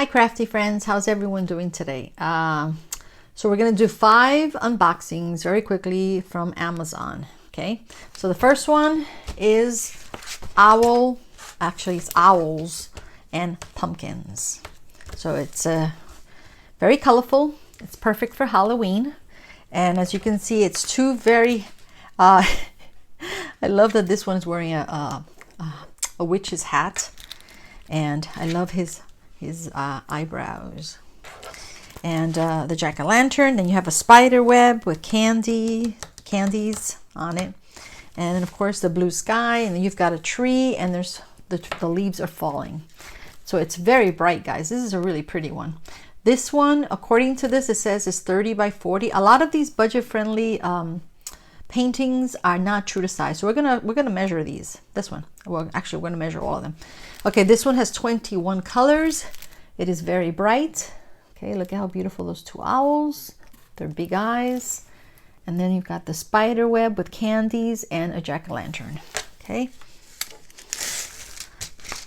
Hi Crafty Friends, how's everyone doing today? So we're going to do 5 unboxings very quickly from Amazon. Okay, so the first one is it's owls and pumpkins. So it's very colorful. It's perfect for Halloween. And as you can see, it's two very, I love that this one's wearing a witch's hat. And I love his eyebrows. And the jack-o'-lantern. Then you have a spider web with candies on it. And then of course the blue sky. And then you've got a tree, and there's the leaves are falling. So it's very bright, guys. This is a really pretty one. This one, according to this, it says is 30 by 40. A lot of these budget-friendly paintings are not true to size. So we're gonna measure these. This one. Well, actually, we're gonna measure all of them. Okay, this one has 21 colors. It is very bright. Okay, look at how beautiful those two owls. They're big eyes. And then you've got the spider web with candies and a jack-o'-lantern. Okay.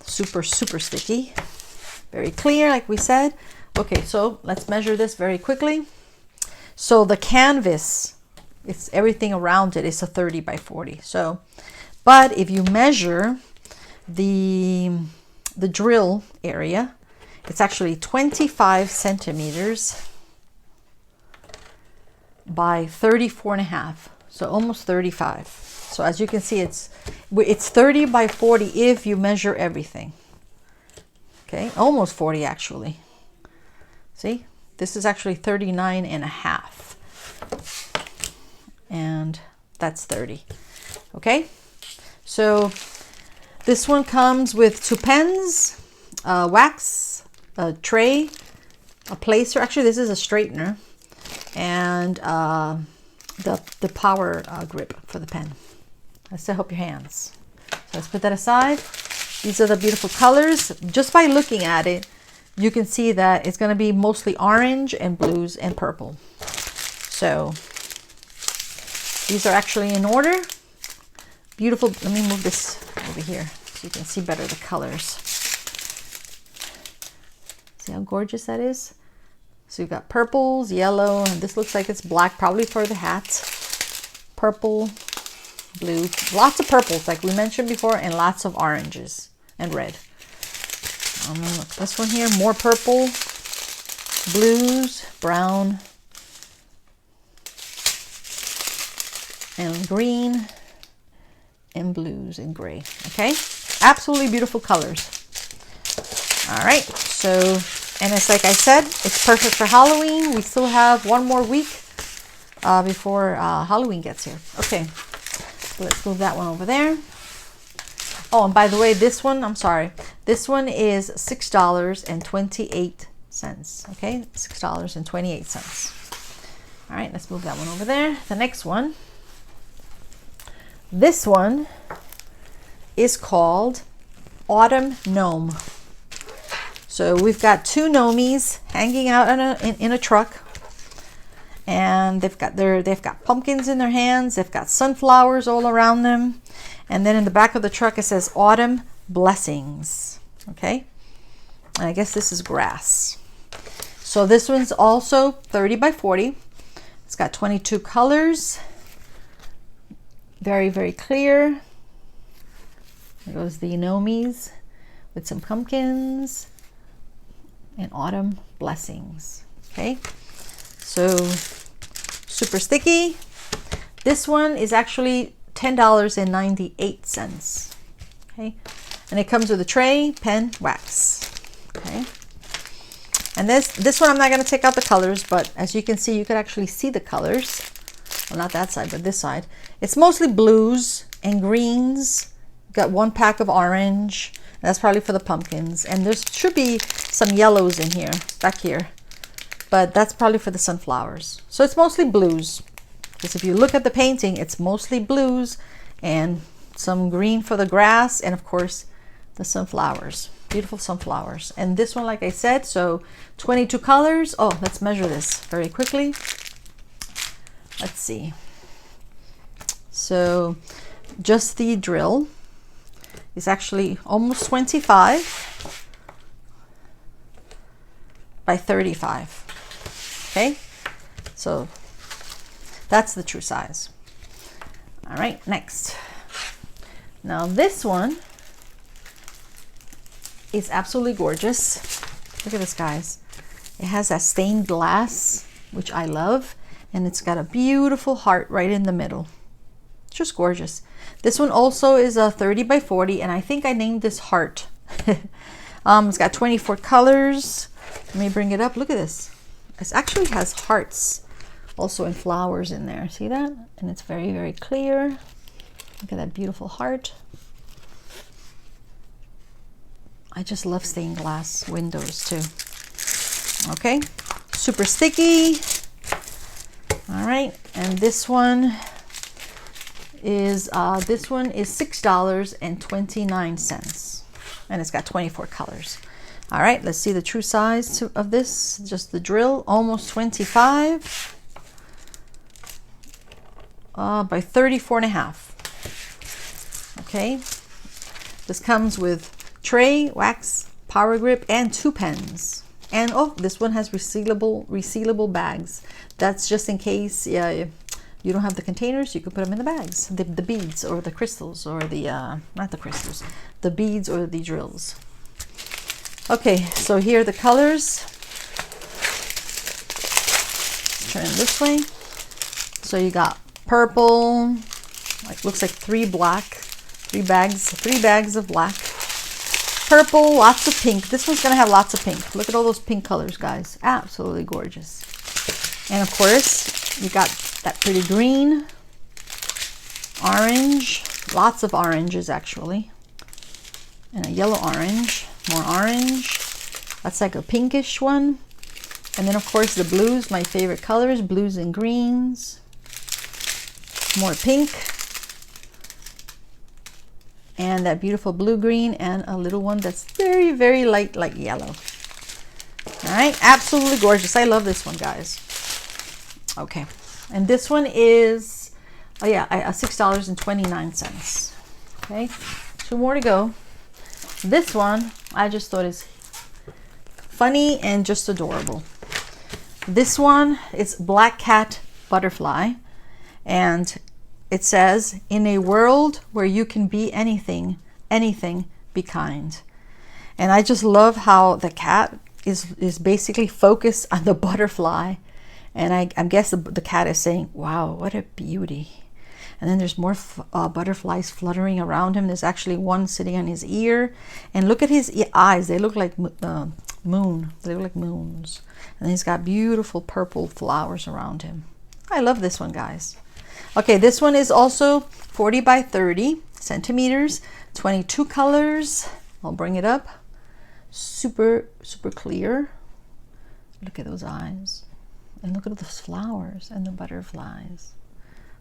Super, super sticky. Very clear, like we said. Okay, so let's measure this very quickly. So the canvas, it's everything around it is a 30 by 40. So, but if you measure the drill area, it's actually 25 centimeters by 34.5, so almost 35. So as you can see, it's 30 by 40 if you measure everything. Okay, almost 40 actually. See, this is actually 39.5, and that's 30. Okay, so this one comes with 2 pens, wax, a tray, a placer. Actually, this is a straightener, and the power grip for the pen. That's to help your hands. So let's put that aside. These are the beautiful colors. Just by looking at it, you can see that it's going to be mostly orange and blues and purple. So these are actually in order. Beautiful. Let me move this over here so you can see better the colors. See how gorgeous that is? So you've got purples, yellow, and this looks like it's black, probably for the hat. Purple, blue, lots of purples like we mentioned before, and lots of oranges and red. Look, this one here, more purple, blues, brown, and green, and blues and gray. Okay, absolutely beautiful colors. All right, so, and it's like I said, it's perfect for Halloween. We still have 1 more week before Halloween gets here. Okay, so let's move that one over there. Oh, and by the way, this one, I'm sorry, this one is $6.28. Okay, $6.28. All right, let's move that one over there. The next one, this one is called Autumn Gnome. So we've got 2 gnomies hanging out in a truck, and they've got pumpkins in their hands. They've got sunflowers all around them, and then in the back of the truck it says Autumn Blessings. Okay, and I guess this is grass. So this one's also 30 by 40. It's got 22 colors. Very, very clear. There goes the gnomies with some pumpkins and autumn blessings. Okay, so super sticky. This one is actually $10.98. Okay, and it comes with a tray, pen, wax. Okay, and this one I'm not going to take out the colors, but as you can see, you could actually see the colors. Well, not that side, but this side. It's mostly blues and greens. Got 1 pack of orange. That's probably for the pumpkins. And there should be some yellows in here, back here. But that's probably for the sunflowers. So it's mostly blues. Because if you look at the painting, it's mostly blues and some green for the grass. And of course, the sunflowers. Beautiful sunflowers. And this one, like I said, so 22 colors. Oh, let's measure this very quickly. Let's see. So just the drill is actually almost 25. by 35. Okay, so that's the true size. All right, next. Now this one is absolutely gorgeous. Look at this, guys. It has that stained glass, which I love, and it's got a beautiful heart right in the middle. Just gorgeous. This one also is a 30 by 40, and I think I named this Heart. It's got 24 colors. Let me bring it up. Look at this. It actually has hearts also in flowers in there. See that? And it's very, very clear. Look at that beautiful heart. I just love stained glass windows too. Okay, super sticky. All right, and this one is $6.29, and it's got 24 colors. All right, let's see the true size of this. Just the drill, almost 25 by 34.5. Okay, this comes with tray, wax, power grip, and 2 pens. And oh, this one has resealable bags. That's just in case you don't have the containers, you can put them in the bags. The beads or the crystals or the, not the crystals, the beads or the drills. Okay, so here are the colors. Turn this way. So you got purple, like looks like 3 bags of black. Purple, lots of pink. This one's gonna have lots of pink. Look at all those pink colors, guys. Absolutely gorgeous. And of course, you got that pretty green, orange, lots of oranges actually, and a yellow orange, more orange. That's like a pinkish one. And then of course the blues, my favorite colors, blues and greens, more pink, and that beautiful blue green, and a little one that's very, very light yellow. All right, absolutely gorgeous. I love this one, guys. Okay, and this one is, oh yeah, $6.29. Okay, 2 more to go. This one I just thought is funny and just adorable. This one is Black Cat Butterfly, and it says, in a world where you can be anything, be kind. And I just love how the cat is basically focused on the butterfly. And I guess the cat is saying, wow, what a beauty. And then there's more butterflies fluttering around him. There's actually one sitting on his ear. And look at his eyes. They look like moon. They look like moons. And he's got beautiful purple flowers around him. I love this one, guys. Okay, this one is also 40 by 30 centimeters, 22 colors. I'll bring it up. Super, super clear. Look at those eyes. And look at those flowers and the butterflies.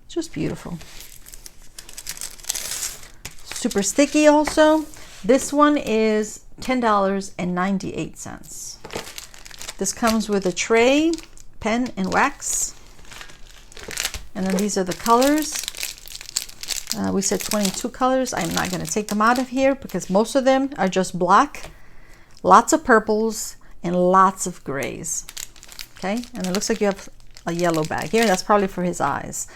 Just beautiful. Super sticky also. This one is $10.98. This comes with a tray, pen, and wax. And then these are the colors. We said 22 colors. I'm not going to take them out of here because most of them are just black, lots of purples, and lots of grays. Okay, and it looks like you have a yellow bag here. That's probably for his eyes.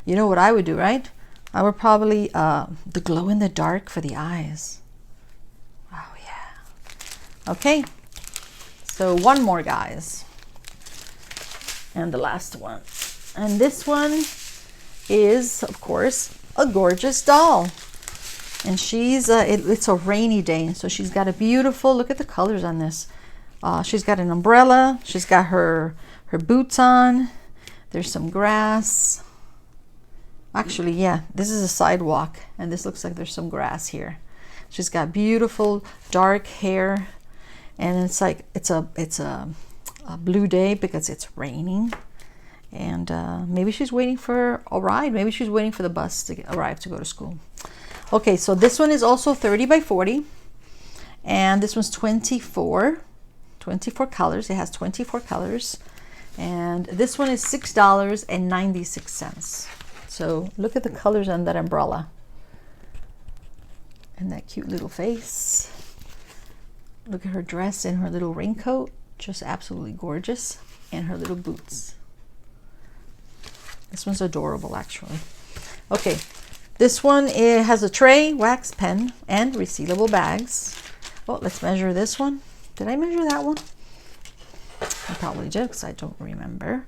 You know what I would do, right? I would probably the glow in the dark for the eyes. Oh yeah. Okay, so one more, guys, and the last one. And this one is, of course, a Gorjuss Doll. And she's, it's a rainy day, so she's got a beautiful, look at the colors on this. She's got an umbrella. She's got her boots on. There's some grass. Actually, yeah, this is a sidewalk, and this looks like there's some grass here. She's got beautiful dark hair, and it's like it's a blue day because it's raining. And maybe she's waiting for a ride. Maybe she's waiting for the bus to arrive to go to school. Okay, so this one is also 30 by 40. And this one's 24 colors. It has 24 colors. And this one is $6.96. So look at the colors on that umbrella. And that cute little face. Look at her dress and her little raincoat. Just absolutely gorgeous. And her little boots. This one's adorable, actually. Okay, this one, it has a tray, wax pen, and resealable bags. Oh, let's measure this one. Did I measure that one? I probably did, because I don't remember.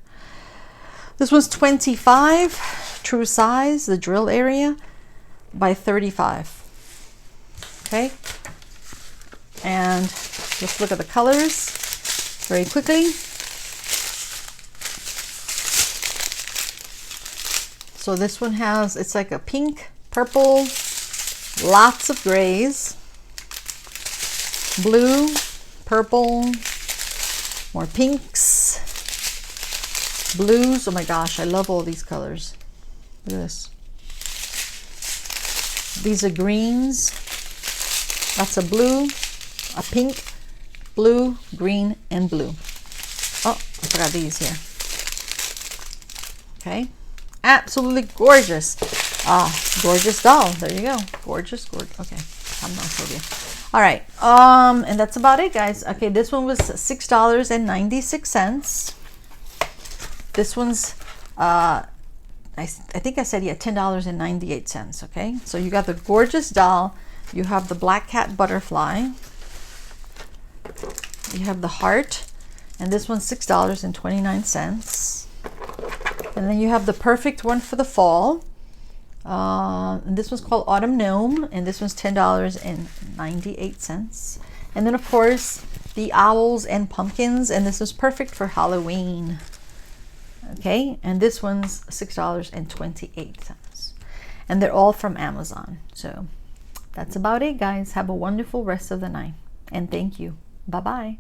This one's 25, true size, the drill area, by 35. Okay, and let's look at the colors very quickly. So this one has, it's like a pink, purple, lots of grays, blue, purple, more pinks, blues. Oh my gosh, I love all these colors. Look at this. These are greens. That's a blue, a pink, blue, green, and blue. Oh, I forgot these here. Okay. Absolutely gorgeous. Gorjuss doll. There you go. Gorgeous. Okay. I'm not Sylvia. All right. And that's about it, guys. Okay, this one was $6.96. This one's I think I said, yeah, $10.98. Okay, so you got the Gorjuss doll, you have the black cat butterfly, you have the heart, and this one's $6.29. And then you have the perfect one for the fall. And this one's called Autumn Gnome, and this one's $10.98. And then of course the owls and pumpkins, and this is perfect for Halloween. Okay, and this one's $6.28. And they're all from Amazon. So that's about it, guys. Have a wonderful rest of the night. And thank you. Bye-bye.